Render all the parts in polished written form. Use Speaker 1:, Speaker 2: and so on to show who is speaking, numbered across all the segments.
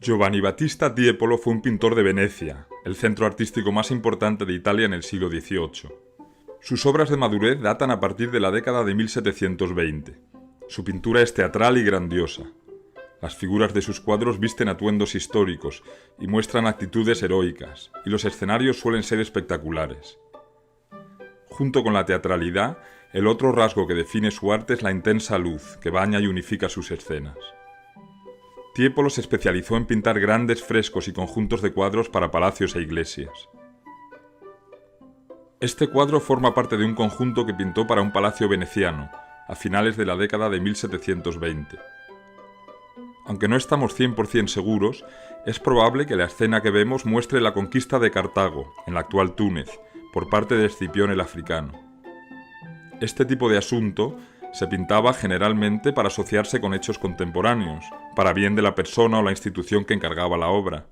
Speaker 1: Giovanni Battista Tiepolo fue un pintor de Venecia, el centro artístico más importante de Italia en el siglo XVIII. Sus obras de madurez datan a partir de la década de 1720. Su pintura es teatral y grandiosa. Las figuras de sus cuadros visten atuendos históricos y muestran actitudes heroicas, y los escenarios suelen ser espectaculares. Junto con la teatralidad, el otro rasgo que define su arte es la intensa luz que baña y unifica sus escenas. Tiepolo se especializó en pintar grandes frescos y conjuntos de cuadros para palacios e iglesias. Este cuadro forma parte de un conjunto que pintó para un palacio veneciano, a finales de la década de 1720. Aunque no estamos 100% seguros, es probable que la escena que vemos muestre la conquista de Cartago, en la actual Túnez, por parte de Escipión el africano. Este tipo de asunto se pintaba generalmente para asociarse con hechos contemporáneos, para bien de la persona o la institución que encargaba la obra.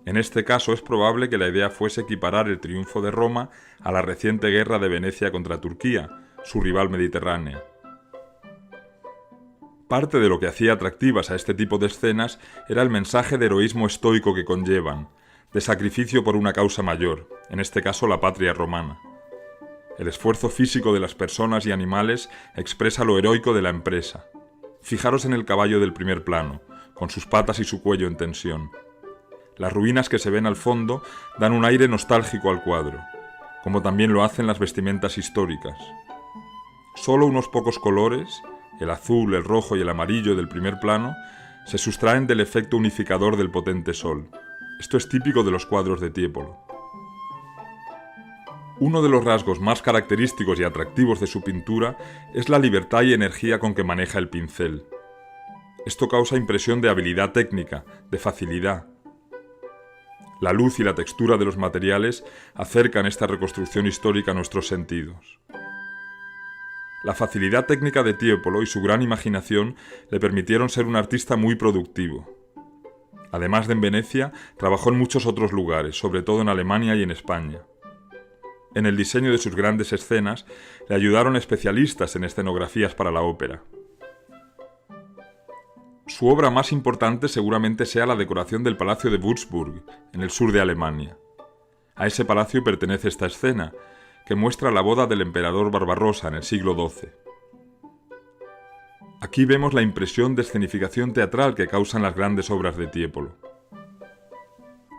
Speaker 1: En este caso es probable que la idea fuese equiparar el triunfo de Roma a la reciente guerra de Venecia contra Turquía, su rival mediterránea. Parte de lo que hacía atractivas a este tipo de escenas era el mensaje de heroísmo estoico que conllevan, de sacrificio por una causa mayor, en este caso la patria romana. El esfuerzo físico de las personas y animales expresa lo heroico de la empresa. Fijaros en el caballo del primer plano, con sus patas y su cuello en tensión. Las ruinas que se ven al fondo dan un aire nostálgico al cuadro, como también lo hacen las vestimentas históricas. Solo unos pocos colores, el azul, el rojo y el amarillo del primer plano, se sustraen del efecto unificador del potente sol. Esto es típico de los cuadros de Tiepolo. Uno de los rasgos más característicos y atractivos de su pintura es la libertad y energía con que maneja el pincel. Esto causa impresión de habilidad técnica, de facilidad. La luz y la textura de los materiales acercan esta reconstrucción histórica a nuestros sentidos. La facilidad técnica de Tiepolo y su gran imaginación le permitieron ser un artista muy productivo. Además de en Venecia, trabajó en muchos otros lugares, sobre todo en Alemania y en España. En el diseño de sus grandes escenas le ayudaron especialistas en escenografías para la ópera. Su obra más importante seguramente sea la decoración del Palacio de Würzburg, en el sur de Alemania. A ese palacio pertenece esta escena, que muestra la boda del emperador Barbarossa en el siglo XII. Aquí vemos la impresión de escenificación teatral que causan las grandes obras de Tiepolo.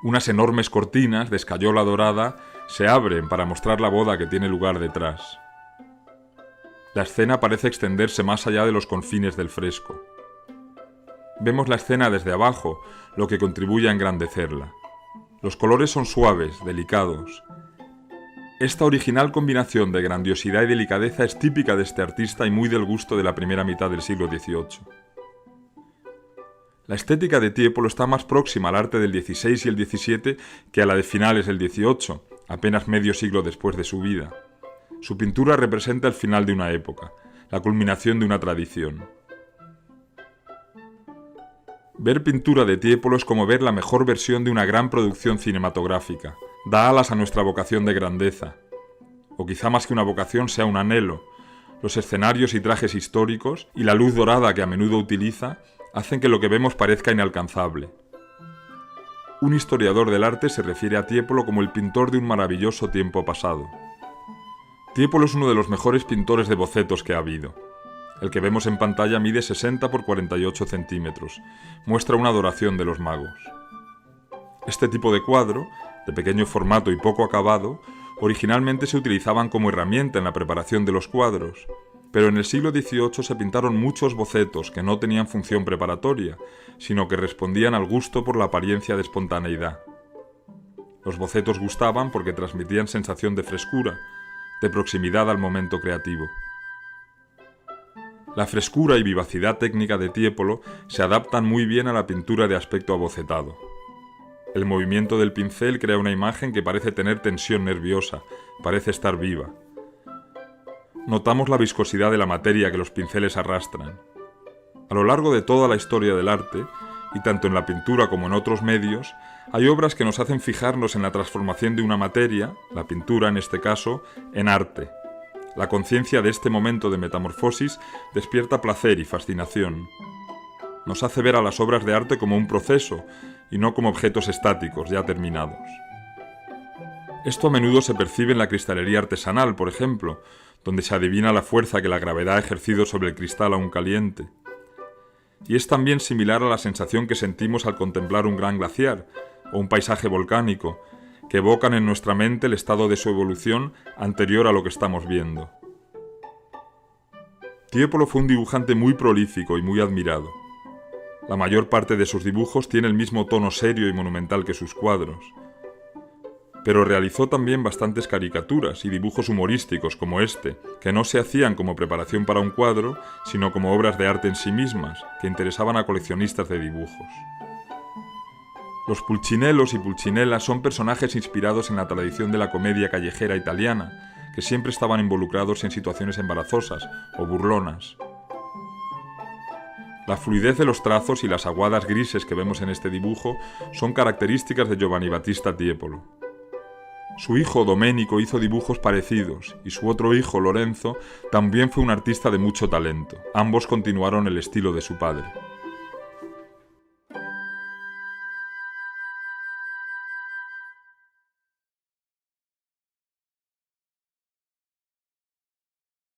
Speaker 1: Unas enormes cortinas de escayola dorada se abren para mostrar la boda que tiene lugar detrás. La escena parece extenderse más allá de los confines del fresco. Vemos la escena desde abajo, lo que contribuye a engrandecerla. Los colores son suaves, delicados. Esta original combinación de grandiosidad y delicadeza es típica de este artista y muy del gusto de la primera mitad del siglo XVIII. La estética de Tiepolo está más próxima al arte del XVI y el XVII que a la de finales del XVIII, apenas medio siglo después de su vida. Su pintura representa el final de una época, la culminación de una tradición. Ver pintura de Tiepolo es como ver la mejor versión de una gran producción cinematográfica. Da alas a nuestra vocación de grandeza. O quizá más que una vocación sea un anhelo. Los escenarios y trajes históricos y la luz dorada que a menudo utiliza hacen que lo que vemos parezca inalcanzable. Un historiador del arte se refiere a Tiepolo como el pintor de un maravilloso tiempo pasado. Tiepolo es uno de los mejores pintores de bocetos que ha habido. El que vemos en pantalla mide 60 por 48 centímetros. Muestra una adoración de los magos. Este tipo de cuadro, de pequeño formato y poco acabado, originalmente se utilizaban como herramienta en la preparación de los cuadros, pero en el siglo XVIII se pintaron muchos bocetos que no tenían función preparatoria, sino que respondían al gusto por la apariencia de espontaneidad. Los bocetos gustaban porque transmitían sensación de frescura, de proximidad al momento creativo. La frescura y vivacidad técnica de Tiepolo se adaptan muy bien a la pintura de aspecto abocetado. El movimiento del pincel crea una imagen que parece tener tensión nerviosa, parece estar viva. Notamos la viscosidad de la materia que los pinceles arrastran. A lo largo de toda la historia del arte, y tanto en la pintura como en otros medios, hay obras que nos hacen fijarnos en la transformación de una materia, la pintura en este caso, en arte. La conciencia de este momento de metamorfosis despierta placer y fascinación. Nos hace ver a las obras de arte como un proceso y no como objetos estáticos, ya terminados. Esto a menudo se percibe en la cristalería artesanal, por ejemplo, donde se adivina la fuerza que la gravedad ha ejercido sobre el cristal aún caliente. Y es también similar a la sensación que sentimos al contemplar un gran glaciar o un paisaje volcánico, que evocan en nuestra mente el estado de su evolución anterior a lo que estamos viendo. Tiepolo fue un dibujante muy prolífico y muy admirado. La mayor parte de sus dibujos tiene el mismo tono serio y monumental que sus cuadros. Pero realizó también bastantes caricaturas y dibujos humorísticos como este, que no se hacían como preparación para un cuadro, sino como obras de arte en sí mismas, que interesaban a coleccionistas de dibujos. Los pulcinellos y pulcinellas son personajes inspirados en la tradición de la comedia callejera italiana, que siempre estaban involucrados en situaciones embarazosas o burlonas. La fluidez de los trazos y las aguadas grises que vemos en este dibujo son características de Giovanni Battista Tiepolo. Su hijo Domenico hizo dibujos parecidos y su otro hijo Lorenzo también fue un artista de mucho talento. Ambos continuaron el estilo de su padre.